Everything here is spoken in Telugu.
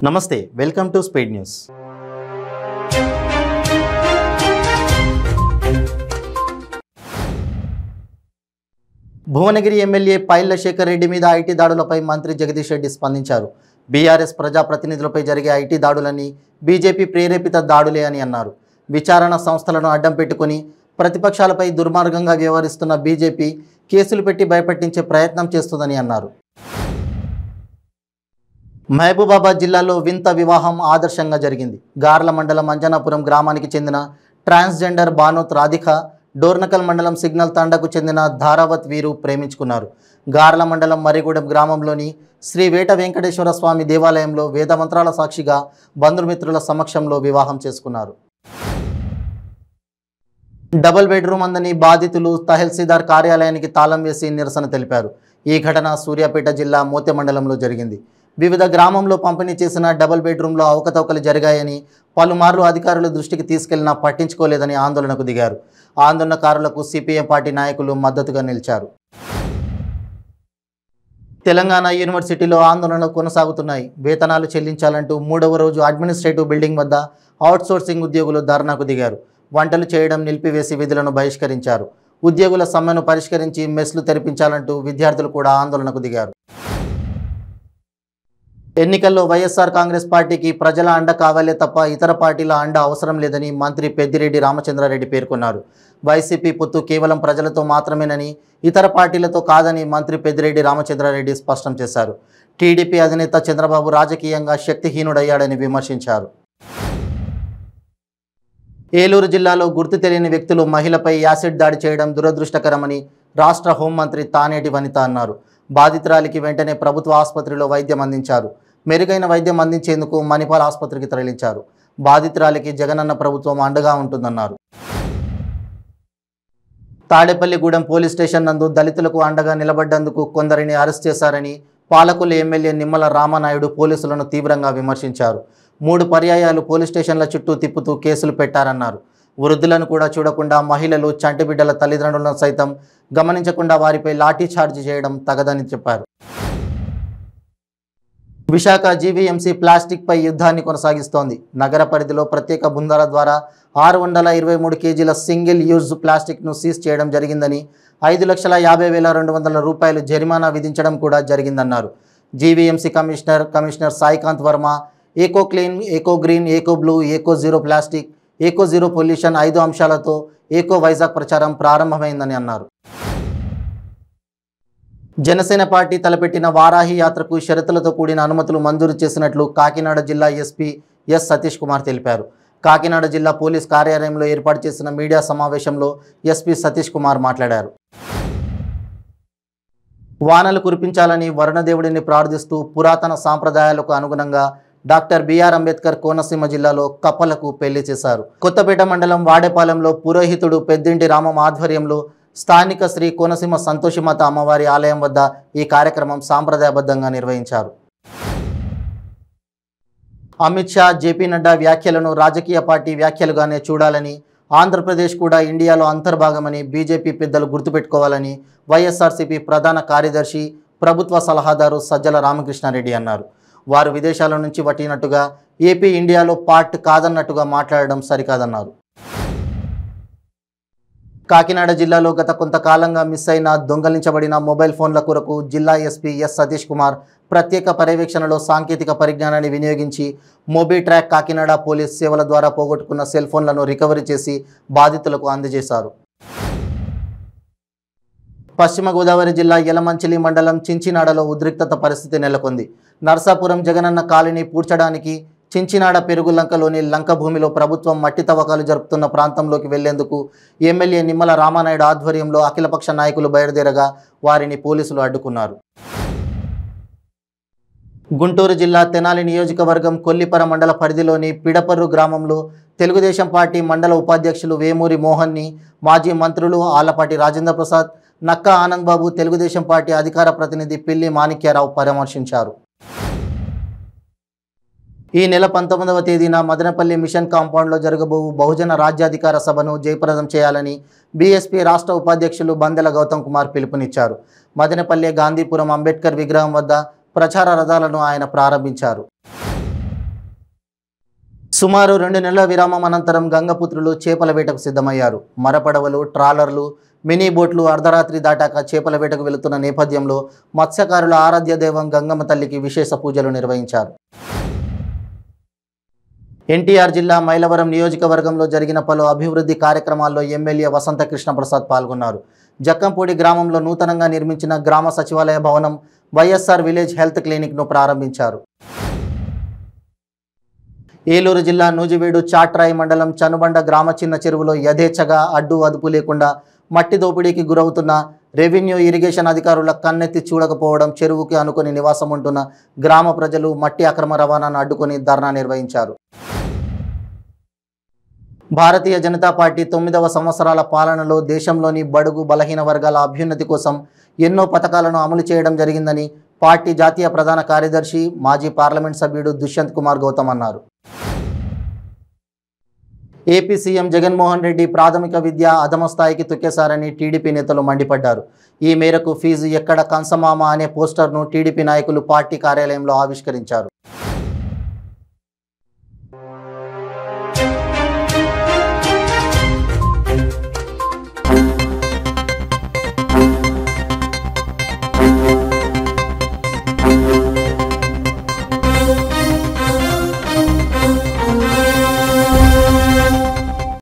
నమస్తే, welcome to speed news. Bhuvanagiri MLA Pailla Shekar Reddy మీద ఐటీ దాడులపై మంత్రి జగదీష్ రెడ్డి స్పందించారు. బీఆర్ఎస్ ప్రజాప్రతినిధులపై జరిగే ఐటీ దాడులని బీజేపీ ప్రేరేపిత దాడులే అని అన్నారు. విచారణ సంస్థలను అడ్డం పెట్టుకుని ప్రతిపక్షాలపై దుర్మార్గంగా వ్యవహరిస్తున్న బీజేపీ కేసులు పెట్టి భయపెట్టించే ప్రయత్నం చేస్తుందని అన్నారు. మహబూబాబాద్ జిల్లాలో వింత వివాహం ఆదర్శంగా జరిగింది. గార్ల మండలం అంజనాపురం గ్రామానికి చెందిన ట్రాన్స్జెండర్ బానోత్ రాధిక, డోర్నకల్ మండలం సిగ్నల్ తాండాకు చెందిన ధారావత్ వీరు ప్రేమించుకున్నారు. గార్ల మండలం మరిగూడెం గ్రామంలోని శ్రీ వేట వెంకటేశ్వర స్వామి దేవాలయంలో వేదమంత్రాల సాక్షిగా బంధుమిత్రుల సమక్షంలో వివాహం చేసుకున్నారు. డబుల్ బెడ్రూమ్ అందని బాధితులు తహసీల్దార్ కార్యాలయానికి తాళం వేసి నిరసన తెలిపారు. ఈ ఘటన సూర్యాపేట జిల్లా మోతె మండలంలో జరిగింది. వివిధ గ్రామంలో పంపిణీ చేసిన డబుల్ బెడ్రూమ్లో అవకతవకలు జరిగాయని పలుమార్లు అధికారుల దృష్టికి తీసుకెళ్లినా పట్టించుకోలేదని ఆందోళనకు దిగారు. ఆందోళనకారులకు సిపిఎం పార్టీ నాయకులు మద్దతుగా నిలిచారు. తెలంగాణ యూనివర్సిటీలో ఆందోళనలు కొనసాగుతున్నాయి. వేతనాలు చెల్లించాలంటూ 3వ రోజు అడ్మినిస్ట్రేటివ్ బిల్డింగ్ వద్ద అవుట్సోర్సింగ్ ఉద్యోగులు ధర్నాకు దిగారు. వంటలు చేయడం నిలిపివేసి విధులను బహిష్కరించారు. ఉద్యోగుల సమ్మెను పరిష్కరించి మెస్లు తెరిపించాలంటూ విద్యార్థులు కూడా ఆందోళనకు దిగారు. ఎన్నికల్లో వైఎస్ఆర్ కాంగ్రెస్ పార్టీకి ప్రజల అండ కావాలే తప్ప ఇతర పార్టీల అండ అవసరం లేదని మంత్రి పెద్దిరెడ్డి రామచంద్రారెడ్డి పేర్కొన్నారు. వైసీపీ పొత్తు కేవలం ప్రజలతో మాత్రమేనని, ఇతర పార్టీలతో కాదని మంత్రి పెద్దిరెడ్డి రామచంద్రారెడ్డి స్పష్టం చేశారు. టీడీపీ అధినేత చంద్రబాబు రాజకీయంగా శక్తిహీనుడయ్యాడని విమర్శించారు. ఏలూరు జిల్లాలో గుర్తు తెలియని వ్యక్తులు మహిళపై యాసిడ్ దాడి చేయడం దురదృష్టకరమని రాష్ట్ర హోంమంత్రి తానేటి వనిత అన్నారు. బాధితురాలికి వెంటనే ప్రభుత్వ ఆసుపత్రిలో వైద్యం అందించారు. మెరుగైన వైద్యం అందించేందుకు మణిపాల్ ఆసుపత్రికి తరలించారు. బాధితురాలికి జగనన్న ప్రభుత్వం అండగా ఉంటుందన్నారు. తాడేపల్లిగూడెం పోలీస్ స్టేషన్ నందు దళితులకు అండగా నిలబడ్డందుకు కొందరిని అరెస్ట్ చేశారని పాలకొల్లు ఎమ్మెల్యే నిమ్మల రామానాయుడు పోలీసులను తీవ్రంగా విమర్శించారు. 3 పర్యాయాలు పోలీస్ స్టేషన్ల చుట్టూ తిప్పుతూ కేసులు పెట్టారన్నారు. వృద్ధులను కూడా చూడకుండా మహిళలు, చంటి బిడ్డల తల్లిదండ్రులను సైతం గమనించకుండా వారిపై లాఠీ చార్జ్ చేయడం తగదని చెప్పారు. విశాఖ జీవీఎంసీ ప్లాస్టిక్పై యుద్ధాన్ని కొనసాగిస్తోంది. నగర పరిధిలో ప్రత్యేక బృందాల ద్వారా 623 కేజీల సింగిల్ యూజ్ ప్లాస్టిక్ను సీజ్ చేయడం జరిగిందని, 5,50,200 రూపాయలు జరిమానా విధించడం కూడా జరిగిందన్నారు. జీవీఎంసీ కమిషనర్ సాయికాంత్ వర్మ ఏకో క్లీన్, ఏకో గ్రీన్, ఏకో బ్లూ, ఏకో జీరో ప్లాస్టిక్, ఏకో జీరో పొల్యూషన్ 5 అంశాలతో ఏకో వైజాగ్ ప్రచారం ప్రారంభమైందని అన్నారు. జనసేన పార్టీ తలపెట్టిన వారాహి యాత్రకు షరతులతో కూడిన అనుమతులు మంజూరు చేసినట్లు కాకినాడ జిల్లా ఎస్పీ ఎస్ సతీష్ కుమార్ తెలిపారు. కాకినాడ జిల్లా పోలీస్ కార్యాలయంలో ఏర్పాటు చేసిన మీడియా సమావేశంలో ఎస్పీ సతీష్ కుమార్ మాట్లాడారు. వానలు కురిపించాలని వరుణదేవుడిని ప్రార్థిస్తూ పురాతన సాంప్రదాయాలకు అనుగుణంగా డాక్టర్ బిఆర్ అంబేద్కర్ కోనసీమ జిల్లాలో కప్పలకు పెళ్లి చేశారు. కొత్తపేట మండలం వాడేపాలెంలో పురోహితుడు పెద్దింటి రామం ఆధ్వర్యంలో స్థానిక శ్రీ కోనసీమ సంతోషిమాత అమ్మవారి ఆలయం వద్ద ఈ కార్యక్రమం సాంప్రదాయబద్ధంగా నిర్వహించారు. అమిత్ షా, జేపీ నడ్డా వ్యాఖ్యలను రాజకీయ పార్టీ వ్యాఖ్యలుగానే చూడాలని, ఆంధ్రప్రదేశ్ కూడా ఇండియాలో అంతర్భాగమని బీజేపీ పెద్దలు గుర్తుపెట్టుకోవాలని వైఎస్ఆర్సీపీ ప్రధాన కార్యదర్శి, ప్రభుత్వ సలహాదారు సజ్జల రామకృష్ణారెడ్డి అన్నారు. వారు విదేశాల నుంచి పట్టినట్టుగా ఏపీ ఇండియాలో పార్ట్ కాదన్నట్టుగా మాట్లాడడం సరికాదన్నారు. కాకినాడ జిల్లాలో గత కొంతకాలంగా మిస్ అయిన, దొంగలించబడిన మొబైల్ ఫోన్ల కొరకు జిల్లా ఎస్పీ ఎస్ సతీష్ కుమార్ ప్రత్యేక పర్యవేక్షణలో సాంకేతిక పరిజ్ఞానాన్ని వినియోగించి మొబీ ట్రాక్ కాకినాడ పోలీస్ సేవల ద్వారా పోగొట్టుకున్న సెల్ ఫోన్లను రికవరీ చేసి బాధితులకు అందజేశారు. పశ్చిమ గోదావరి జిల్లా యలమంచిలి మండలం చించినాడలో ఉద్రిక్తత పరిస్థితి నెలకొంది. నర్సాపురం జగనన్న కాలనీ పూడ్చడానికి చించినాడ పెరుగులంకలోని లంక భూమిలో ప్రభుత్వం మట్టి తవ్వకాలు జరుపుతున్న ప్రాంతంలోకి వెళ్లేందుకు ఎమ్మెల్యే నిమ్మల రామానాయుడు ఆధ్వర్యంలో అఖిలపక్ష నాయకులు బయలుదేరగా వారిని పోలీసులు అడ్డుకున్నారు. గుంటూరు జిల్లా తెనాలి నియోజకవర్గం కొల్లిపర మండల పరిధిలోని పిడపర్రు గ్రామంలో తెలుగుదేశం పార్టీ మండల ఉపాధ్యక్షులు వేమూరి మోహన్ని మాజీ మంత్రులు ఆలపాటి రాజేంద్ర ప్రసాద్, నక్కా ఆనంద్ బాబు, తెలుగుదేశం పార్టీ అధికార ప్రతినిధి పిల్లి మాణిక్యారావు పరామర్శించారు. ఈ నెల 19వ తేదీన మదనపల్లి మిషన్ కాంపౌండ్లో జరగబోవు బహుజన రాజ్యాధికార సభను జయప్రదం చేయాలని బీఎస్పీ రాష్ట్ర ఉపాధ్యక్షులు బందెల గౌతమ్ కుమార్ పిలుపునిచ్చారు. మదనపల్లి గాంధీపురం అంబేద్కర్ విగ్రహం వద్ద ప్రచార రథాలను ఆయన ప్రారంభించారు. సుమారు 2 నెలల విరామం అనంతరం గంగపుత్రులు చేపల వేటకు సిద్ధమయ్యారు. మరపడవలు, ట్రాలర్లు, మినీ బోట్లు అర్ధరాత్రి దాటాక చేపల వేటకు వెళుతున్న నేపథ్యంలో మత్స్యకారుల ఆరాధ్య దైవం గంగమ్మ తల్లికి విశేష పూజలు నిర్వహించారు. ఎన్టీఆర్ జిల్లా మైలవరం నియోజకవర్గంలో జరిగిన పలు అభివృద్ధి కార్యక్రమాల్లో ఎమ్మెల్యే వసంత కృష్ణప్రసాద్ పాల్గొన్నారు. జక్కంపూడి గ్రామంలో నూతనంగా నిర్మించిన గ్రామ సచివాలయ భవనం, వైఎస్ఆర్ విలేజ్ హెల్త్ క్లినిక్ను ప్రారంభించారు. ఏలూరు జిల్లా నూజివీడు చాట్రాయి మండలం చనుబండ గ్రామ చిన్న చెరువులో యథేచ్ఛగా అడ్డు అదుపు లేకుండా మట్టి దోపిడీకి గురవుతున్న రెవెన్యూ ఇరిగేషన్ అధికారుల కన్నెత్తి చూడకపోవడం, చెరువుకి అనుకుని నివాసం ఉంటున్న గ్రామ ప్రజలు మట్టి అక్రమ రవాణాను అడ్డుకొని ధర్నా నిర్వహించారు. భారతీయ జనతా పార్టీ 9వ సంవత్సరాల పాలనలో దేశంలోని బడుగు బలహీన వర్గాల అభ్యున్నతి కోసం ఎన్నో పథకాలను అమలు చేయడం జరిగిందని పార్టీ జాతీయ ప్రధాన కార్యదర్శి, మాజీ పార్లమెంట్ సభ్యుడు దుష్యంత్ కుమార్ గౌతమ్ అన్నారు. ఏపీ సీఎం జగన్మోహన్ రెడ్డి ప్రాథమిక విద్య అధమ స్థాయికి తొక్కేశారని టీడీపీ నేతలు మండిపడ్డారు. ఈ మేరకు ఫీజు ఎక్కడ కంసమామ అనే పోస్టర్ను టీడీపీ నాయకులు పార్టీ కార్యాలయంలో ఆవిష్కరించారు.